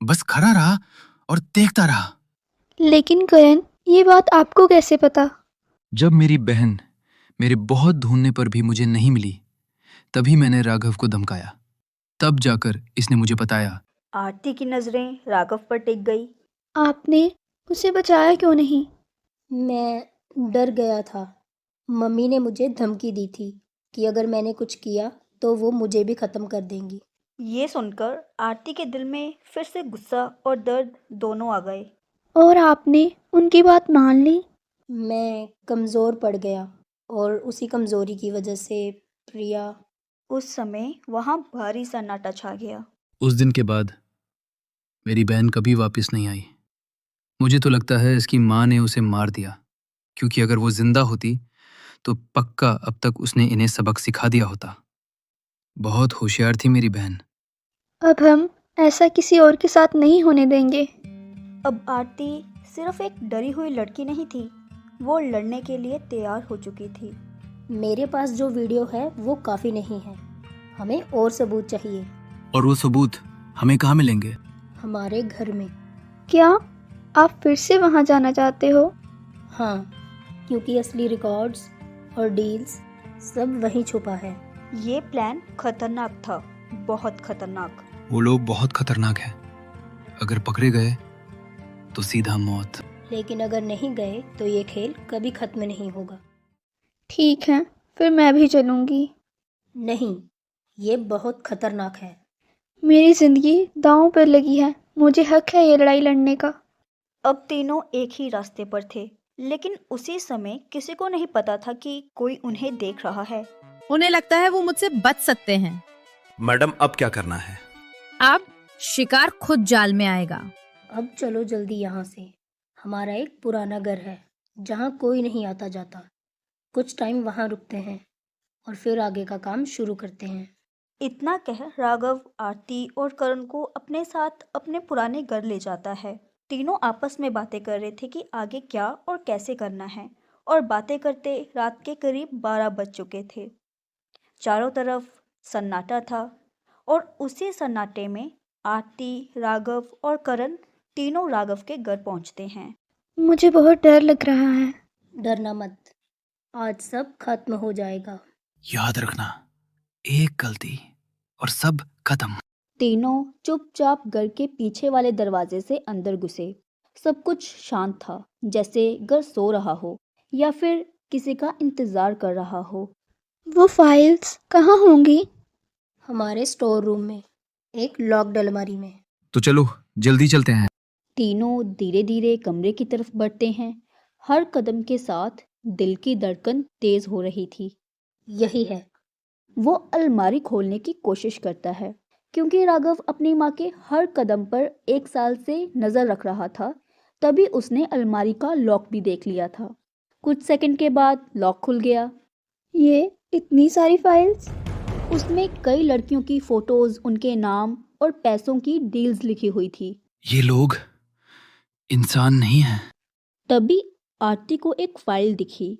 बस खड़ा रहा और देखता रहा। लेकिन करण, ये बात आपको कैसे पता? जब मेरी बहन मेरे बहुत ढूंढने पर भी मुझे नहीं मिली, तभी मैंने राघव को धमकाया। तब जाकर इसने मुझे बताया। आरती की नजरें राघव पर टिक गई। आपने उसे बचाया क्यों नहीं? मैं डर गया था। मम्मी ने मुझे धमकी दी थी कि अगर मैंने कुछ किया तो वो मुझे भी खत्म कर देंगी। ये सुनकर आरती के दिल में फिर से गुस्सा और दर्द दोनों आ गए। और आपने उनकी बात मान ली? मैं कमज़ोर पड़ गया और उसी कमज़ोरी की वजह से प्रिया। उस समय वहाँ भारी सन्नाटा छा गया। उस दिन के बाद मेरी बहन कभी वापस नहीं आई। मुझे तो लगता है इसकी माँ ने उसे मार दिया, क्योंकि अगर वो जिंदा होती तो पक्का अब तक उसने इन्हें सबक सिखा दिया होता। बहुत होशियार थी मेरी बहन। अब हम ऐसा किसी और के साथ नहीं होने देंगे। अब आरती सिर्फ एक डरी हुई लड़की नहीं थी, वो लड़ने के लिए तैयार हो चुकी थी। मेरे पास जो वीडियो है वो काफ़ी नहीं है, हमें और सबूत चाहिए। और वो सबूत हमें कहाँ मिलेंगे? हमारे घर में। क्या आप फिर से वहाँ जाना चाहते हो? हाँ, क्योंकि असली रिकॉर्ड्स और डील्स सब वहीं छुपा है। ये प्लान खतरनाक था, बहुत खतरनाक। वो लोग बहुत खतरनाक हैं। अगर पकड़े गए तो सीधा मौत। लेकिन अगर नहीं गए तो ये खेल कभी खत्म नहीं होगा। ठीक है, फिर मैं भी चलूँगी। नहीं, ये बहुत खतरनाक है। मेरी जिंदगी दांव पर लगी है, मुझे हक है ये लड़ाई लड़ने का। अब तीनों एक ही रास्ते पर थे, लेकिन उसी समय किसी को नहीं पता था कि कोई उन्हें देख रहा है। उन्हें लगता है वो मुझसे बच सकते हैं। मैडम, अब क्या करना है? अब शिकार खुद जाल में आएगा। अब चलो जल्दी यहाँ से। हमारा एक पुराना घर है जहाँ कोई नहीं आता जाता। कुछ टाइम वहाँ रुकते हैं और फिर आगे का काम शुरू करते हैं। इतना कह राघव आरती और करण को अपने साथ अपने पुराने घर ले जाता है। तीनों आपस में बातें कर रहे थे कि आगे क्या और कैसे करना है, और बातें करते रात के करीब 12 बज चुके थे। चारों तरफ सन्नाटा था और उसी सन्नाटे में आरती, राघव और करण तीनों राघव के घर पहुंचते हैं। मुझे बहुत डर लग रहा है। डरना मत, आज सब खत्म हो जाएगा। याद रखना, एक गलती और सब खत्म। तीनों चुपचाप घर के पीछे वाले दरवाजे से अंदर घुसे। सब कुछ शांत था, जैसे घर सो रहा हो या फिर किसी का इंतजार कर रहा हो। वो फाइल्स कहाँ होंगी? हमारे स्टोर रूम में, एक लॉक्ड अलमारी में। तो चलो जल्दी चलते हैं। तीनों धीरे धीरे कमरे की तरफ बढ़ते हैं। हर कदम के साथ दिल की धड़कन तेज हो रही थी। यही है। वो अलमारी खोलने की कोशिश करता है, क्योंकि राघव अपनी माँ के हर कदम पर 1 साल से नजर रख रहा था। तभी उसने अलमारी का लॉक भी देख लिया था। कुछ सेकंड के बाद लॉक खुल गया। ये इतनी सारी फाइल्स? उसमें कई लड़कियों की फोटोज, उनके नाम और पैसों की डील्स लिखी हुई थी। ये लोग इंसान नहीं हैं। तभी आरती को एक फाइल दिखी।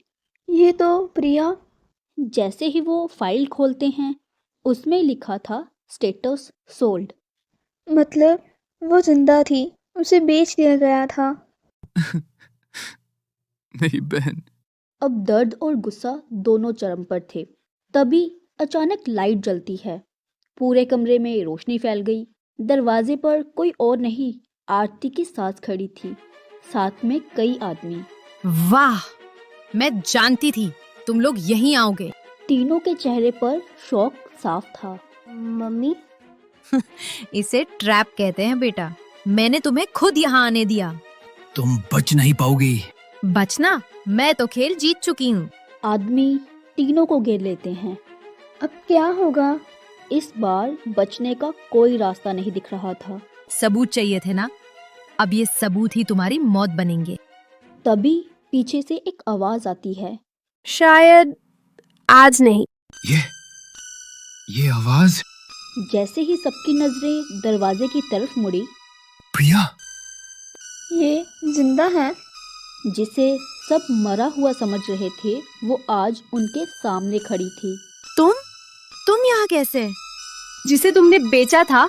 ये तो प्रिया। जैसे ही वो फाइल खोलते हैं, उसमें लिखा था स्टेटस सोल्ड। मतलब वो जिंदा थी, उसे बेच दिया गया था। मेरी बहन। अब दर्द और गुस्सा दोनों चरम पर थे। तभी अचानक लाइट जलती है। पूरे कमरे में रोशनी फैल गई। दरवाजे पर कोई और नहीं, आरती की सास खड़ी थी, साथ में कई आदमी। वाह, मैं जानती थी तुम लोग यहीं आओगे। तीनों के चेहरे पर शौक साफ था। मम्मी? इसे ट्रैप कहते हैं बेटा। मैंने तुम्हें खुद यहाँ आने दिया। तुम बच नहीं पाओगी। बचना? मैं तो खेल जीत चुकी हूँ। आदमी तीनों को घेर लेते हैं। अब क्या होगा? इस बार बचने का कोई रास्ता नहीं दिख रहा था। सबूत चाहिए थे ना? अब ये सबूत ही तुम्हारी मौत बनेंगे। तभी पीछे से एक आवाज आती है। शायद आज नहीं। ये आवाज। जैसे ही सबकी नजरें दरवाजे की तरफ मुड़ी, प्रिया। ये जिंदा है। जिसे सब मरा हुआ समझ रहे थे, वो आज उनके सामने खड़ी थी। तुम यहाँ कैसे? जिसे तुमने बेचा था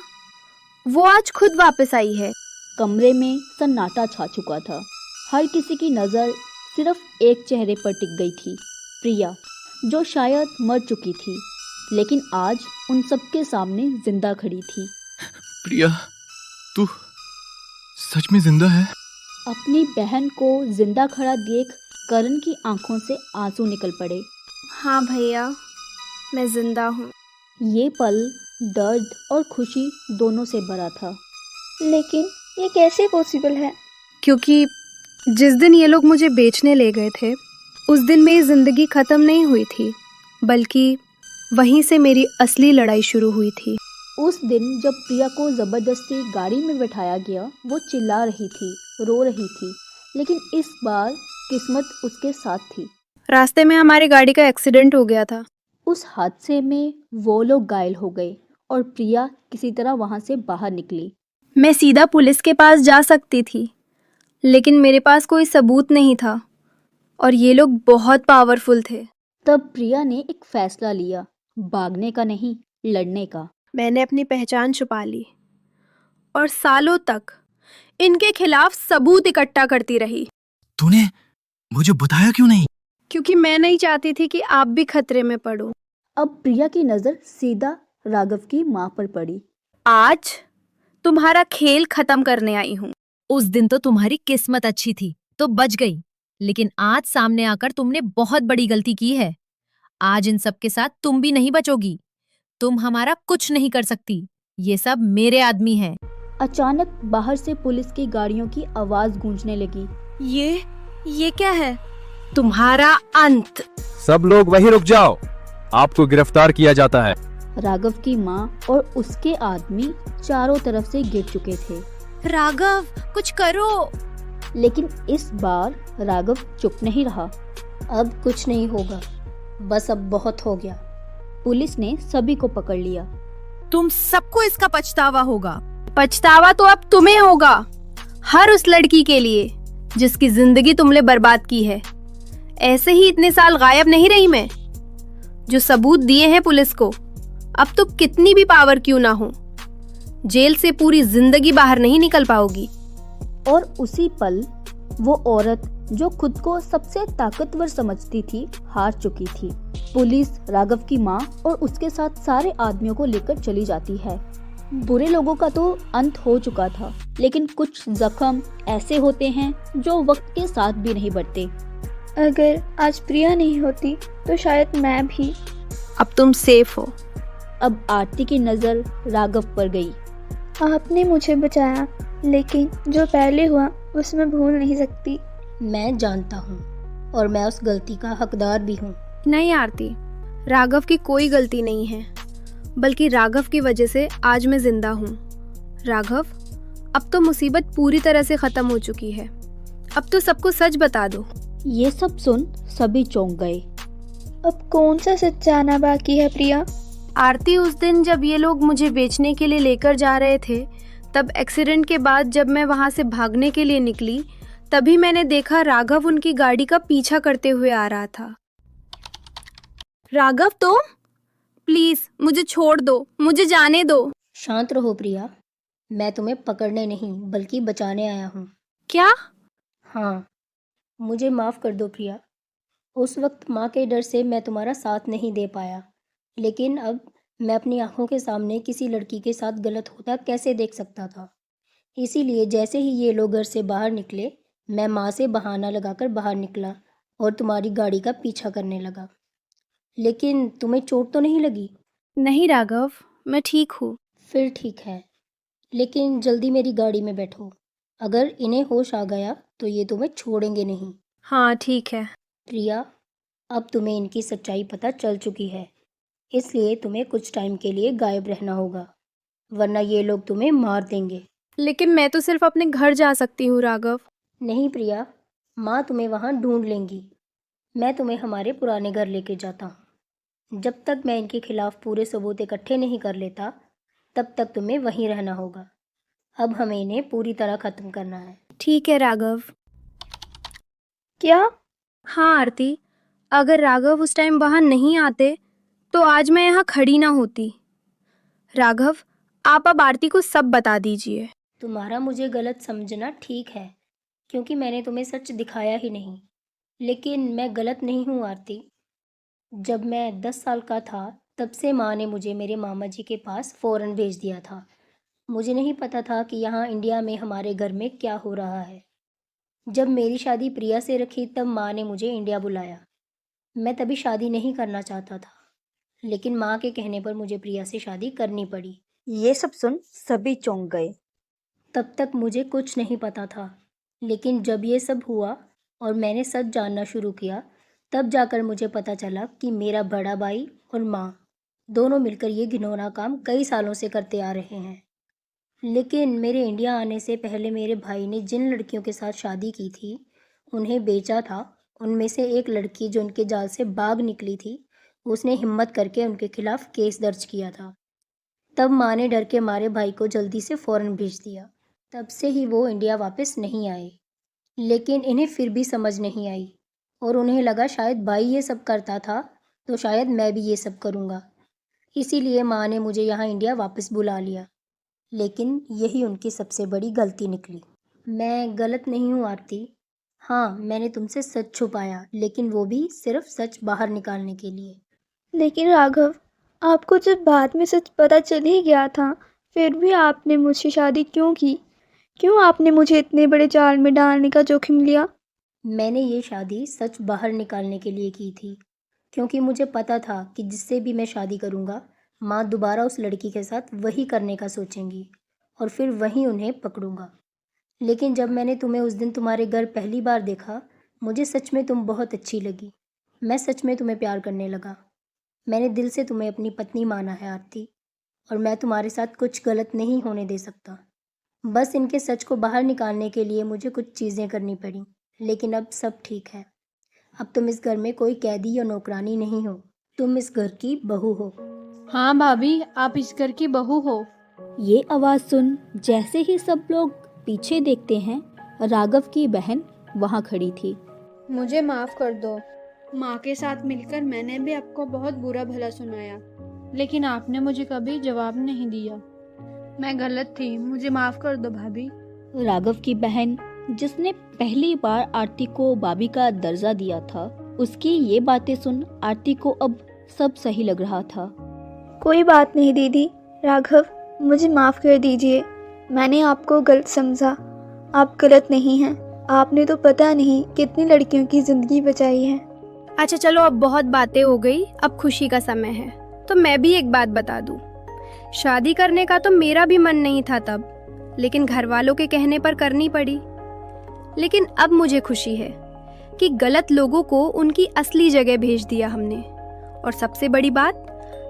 वो आज खुद वापस आई है। कमरे में सन्नाटा छा चुका था। हर किसी की नजर सिर्फ एक चेहरे पर टिक गई थी, प्रिया, जो शायद मर चुकी थी, लेकिन आज उन सबके सामने जिंदा खड़ी थी। प्रिया, तू सच में जिंदा है? अपनी बहन को जिंदा खड़ा देख करण की आंखों से आंसू निकल पड़े। हाँ भैया, मैं जिंदा हूँ। ये पल दर्द और खुशी दोनों से भरा था। लेकिन ये कैसे पॉसिबल है? क्योंकि जिस दिन ये लोग मुझे बेचने ले गए थे, उस दिन मेरी जिंदगी खत्म नहीं हुई थी, बल्कि वहीं से मेरी असली लड़ाई शुरू हुई थी। उस दिन जब प्रिया को जबरदस्ती गाड़ी में बैठाया गया, वो चिल्ला रही थी, रो रही थी, लेकिन इस बार किस्मत उसके साथ थी। रास्ते में हमारी गाड़ी का एक्सीडेंट हो गया था। उस हादसे में वो लोग घायल हो गए और प्रिया किसी तरह वहां से बाहर निकली। मैं सीधा पुलिस के पास जा सकती थी, लेकिन मेरे पास कोई सबूत नहीं था और ये लोग बहुत पावरफुल थे। तब प्रिया ने एक फैसला लिया, भागने का नहीं, लड़ने का। मैंने अपनी पहचान छुपा ली और सालों तक इनके खिलाफ सबूत इकट्ठा करती रही। तूने मुझे बताया क्यों नहीं? क्योंकि मैं नहीं चाहती थी कि आप भी खतरे में पड़ो। अब प्रिया की नजर सीधा राघव की माँ पर पड़ी। आज तुम्हारा खेल खत्म करने आई हूँ। उस दिन तो तुम्हारी किस्मत अच्छी थी तो बच गई, लेकिन आज सामने आकर तुमने बहुत बड़ी गलती की है। आज इन सब के साथ तुम भी नहीं बचोगी। तुम हमारा कुछ नहीं कर सकती। ये सब मेरे आदमी हैं। अचानक बाहर से पुलिस की गाड़ियों की आवाज गूंजने लगी। ये क्या है? तुम्हारा अंत। सब लोग वहीं रुक जाओ, आपको गिरफ्तार किया जाता है। राघव की माँ और उसके आदमी चारों तरफ से गिर चुके थे। राघव, कुछ करो। लेकिन इस बार राघव चुप नहीं रहा। अब कुछ नहीं होगा, बस अब बहुत हो गया। पुलिस ने सभी को पकड़ लिया। तुम सबको इसका पछतावा होगा। पछतावा तो अब तुम्हें होगा, हर उस लड़की के लिए जिसकी जिंदगी तुमने बर्बाद की है। ऐसे ही इतने साल गायब नहीं रही मैं। जो सबूत दिए हैं पुलिस को, अब तो कितनी भी पावर क्यों ना हो, जेल से पूरी जिंदगी बाहर नहीं निकल पाओगी। और उसी पल वो औरत जो खुद को सबसे ताकतवर समझती थी, हार चुकी थी। पुलिस राघव की माँ और उसके साथ सारे आदमियों को लेकर चली जाती है। बुरे लोगों का तो अंत हो चुका था, लेकिन कुछ जख्म ऐसे होते हैं जो वक्त के साथ भी नहीं बढ़ते। अगर आज प्रिया नहीं होती तो शायद मैं भी। अब तुम सेफ हो। अब आरती की नजर राघव पर गई। आपने मुझे बचाया, लेकिन जो पहले हुआ उसमें भूल नहीं सकती। मैं जानता हूँ और मैं उस गलती का हकदार भी हूँ। नहीं आरती, राघव की कोई गलती नहीं है, बल्कि राघव की वजह से आज मैं जिंदा हूँ। राघव, अब तो मुसीबत पूरी तरह से खत्म हो चुकी है। अब तो सबको सच बता दो। ये सब सुन सभी चौंक गए। अब कौन सा सच जाना बाकी है प्रिया? आरती, उस दिन जब ये लोग मुझे बेचने के लिए लेकर जा रहे थे, तब एक्सीडेंट के बाद जब मैं वहां से भागने के लिए निकली, तभी मैंने देखा राघव उनकी गाड़ी का पीछा करते हुए आ रहा था। राघव, तुम? प्लीज मुझे छोड़ दो, मुझे जाने दो। शांत रहो प्रिया, मैं तुम्हें पकड़ने नहीं बल्कि बचाने आया हूँ। क्या? हाँ, मुझे माफ कर दो प्रिया। उस वक्त माँ के डर से मैं तुम्हारा साथ नहीं दे पाया, लेकिन अब मैं अपनी आंखों के सामने किसी लड़की के साथ गलत होता कैसे देख सकता था। इसीलिए जैसे ही ये लोग घर से बाहर निकले, मैं माँ से बहाना लगाकर बाहर निकला और तुम्हारी गाड़ी का पीछा करने लगा। लेकिन तुम्हें चोट तो नहीं लगी? नहीं राघव, मैं ठीक हूँ। फिर ठीक है, लेकिन जल्दी मेरी गाड़ी में बैठो। अगर इन्हें होश आ गया तो ये तुम्हें छोड़ेंगे नहीं। हाँ ठीक है। प्रिया, अब तुम्हें इनकी सच्चाई पता चल चुकी है, इसलिए तुम्हें कुछ टाइम के लिए गायब रहना होगा, वरना ये लोग तुम्हें मार देंगे। लेकिन मैं तो सिर्फ अपने घर जा सकती हूँ राघव। नहीं प्रिया, माँ तुम्हें वहाँ ढूंढ लेंगी। मैं तुम्हें हमारे पुराने घर लेके जाता हूँ। जब तक मैं इनके खिलाफ पूरे सबूत इकट्ठे नहीं कर लेता, तब तक तुम्हें वहीं रहना होगा। अब हमें इन्हें पूरी तरह ख़त्म करना है। ठीक है राघव। क्या? हाँ आरती, अगर राघव उस टाइम वहाँ नहीं आते तो आज मैं यहाँ खड़ी ना होती। राघव, आप अब आरती को सब बता दीजिए। तुम्हारा मुझे गलत समझना ठीक है, क्योंकि मैंने तुम्हें सच दिखाया ही नहीं। लेकिन मैं गलत नहीं हूँ आरती। जब मैं 10 साल का था, तब से माँ ने मुझे मेरे मामा जी के पास फ़ौरन भेज दिया था। मुझे नहीं पता था कि यहाँ इंडिया में हमारे घर में क्या हो रहा है। जब मेरी शादी प्रिया से रखी, तब माँ ने मुझे इंडिया बुलाया। मैं तभी शादी नहीं करना चाहता था, लेकिन माँ के कहने पर मुझे प्रिया से शादी करनी पड़ी। ये सब सुन सभी चौंक गए। तब तक मुझे कुछ नहीं पता था, लेकिन जब ये सब हुआ और मैंने सच जानना शुरू किया, तब जाकर मुझे पता चला कि मेरा बड़ा भाई और माँ दोनों मिलकर ये घिनौना काम कई सालों से करते आ रहे हैं। लेकिन मेरे इंडिया आने से पहले मेरे भाई ने जिन लड़कियों के साथ शादी की थी उन्हें बेचा था। उनमें से एक लड़की जो उनके जाल से भाग निकली थी, उसने हिम्मत करके उनके खिलाफ केस दर्ज किया था। तब माँ ने डर के मारे भाई को जल्दी से फ़ौरन भेज दिया। तब से ही वो इंडिया वापस नहीं आए। लेकिन इन्हें फिर भी समझ नहीं आई और उन्हें लगा शायद भाई ये सब करता था तो शायद मैं भी ये सब करूँगा। इसीलिए माँ ने मुझे यहाँ इंडिया वापस बुला लिया। लेकिन यही उनकी सबसे बड़ी गलती निकली। मैं गलत नहीं हूँ आरती। हाँ, मैंने तुमसे सच छुपाया, लेकिन वो भी सिर्फ सच बाहर निकालने के लिए। लेकिन राघव, आपको जब बाद में सच पता चल ही गया था, फिर भी आपने मुझसे शादी क्यों की? क्यों आपने मुझे इतने बड़े जाल में डालने का जोखिम लिया? मैंने ये शादी सच बाहर निकालने के लिए की थी, क्योंकि मुझे पता था कि जिससे भी मैं शादी करूँगा, माँ दोबारा उस लड़की के साथ वही करने का सोचेंगी और फिर वहीं उन्हें पकड़ूंगा। लेकिन जब मैंने तुम्हें उस दिन तुम्हारे घर पहली बार देखा, मुझे सच में तुम बहुत अच्छी लगी। मैं सच में तुम्हें प्यार करने लगा। मैंने दिल से तुम्हें अपनी पत्नी माना है आरती, और मैं तुम्हारे साथ कुछ गलत नहीं होने दे सकता। बस इनके सच को बाहर निकालने के लिए मुझे कुछ चीज़ें करनी पड़ी, लेकिन अब सब ठीक है। अब तुम इस घर में कोई कैदी या नौकरानी नहीं हो, तुम इस घर की बहू हो। हाँ भाभी, आप इस घर की बहू हो। ये आवाज़ सुन जैसे ही सब लोग पीछे देखते हैं, राघव की बहन वहाँ खड़ी थी। मुझे माफ़ कर दो। माँ के साथ मिलकर मैंने भी आपको बहुत बुरा भला सुनाया, लेकिन आपने मुझे कभी जवाब नहीं दिया। मैं गलत थी, मुझे माफ़ कर दो भाभी। राघव की बहन, जिसने पहली बार आरती को भाभी का दर्जा दिया था, उसकी ये बातें सुन आरती को अब सब सही लग रहा था। कोई बात नहीं दीदी। राघव, मुझे माफ़ कर दीजिए। मैंने आपको गलत समझा। आप गलत नहीं हैं। आपने तो पता नहीं कितनी लड़कियों की ज़िंदगी बचाई है। अच्छा चलो, अब बहुत बातें हो गई, अब खुशी का समय है। तो मैं भी एक बात बता दूं, शादी करने का तो मेरा भी मन नहीं था तब, लेकिन घर वालों के कहने पर करनी पड़ी। लेकिन अब मुझे खुशी है कि गलत लोगों को उनकी असली जगह भेज दिया हमने। और सबसे बड़ी बात,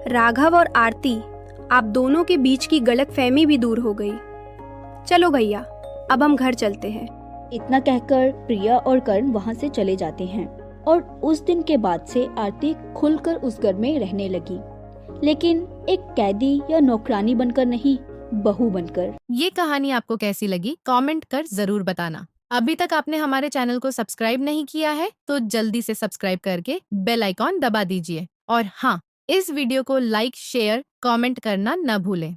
राघव और आरती, आप दोनों के बीच की गलतफहमी भी दूर हो गई। चलो भैया, अब हम घर चलते हैं। इतना कहकर प्रिया और कर्ण वहाँ से चले जाते हैं और उस दिन के बाद से आरती खुलकर उस घर में रहने लगी, लेकिन एक कैदी या नौकरानी बनकर नहीं, बहू बनकर। ये कहानी आपको कैसी लगी कमेंट कर जरूर बताना। अभी तक आपने हमारे चैनल को सब्सक्राइब नहीं किया है तो जल्दी से सब्सक्राइब करके बेल आइकॉन दबा दीजिए। और हाँ, इस वीडियो को लाइक, शेयर, कमेंट करना न भूलें।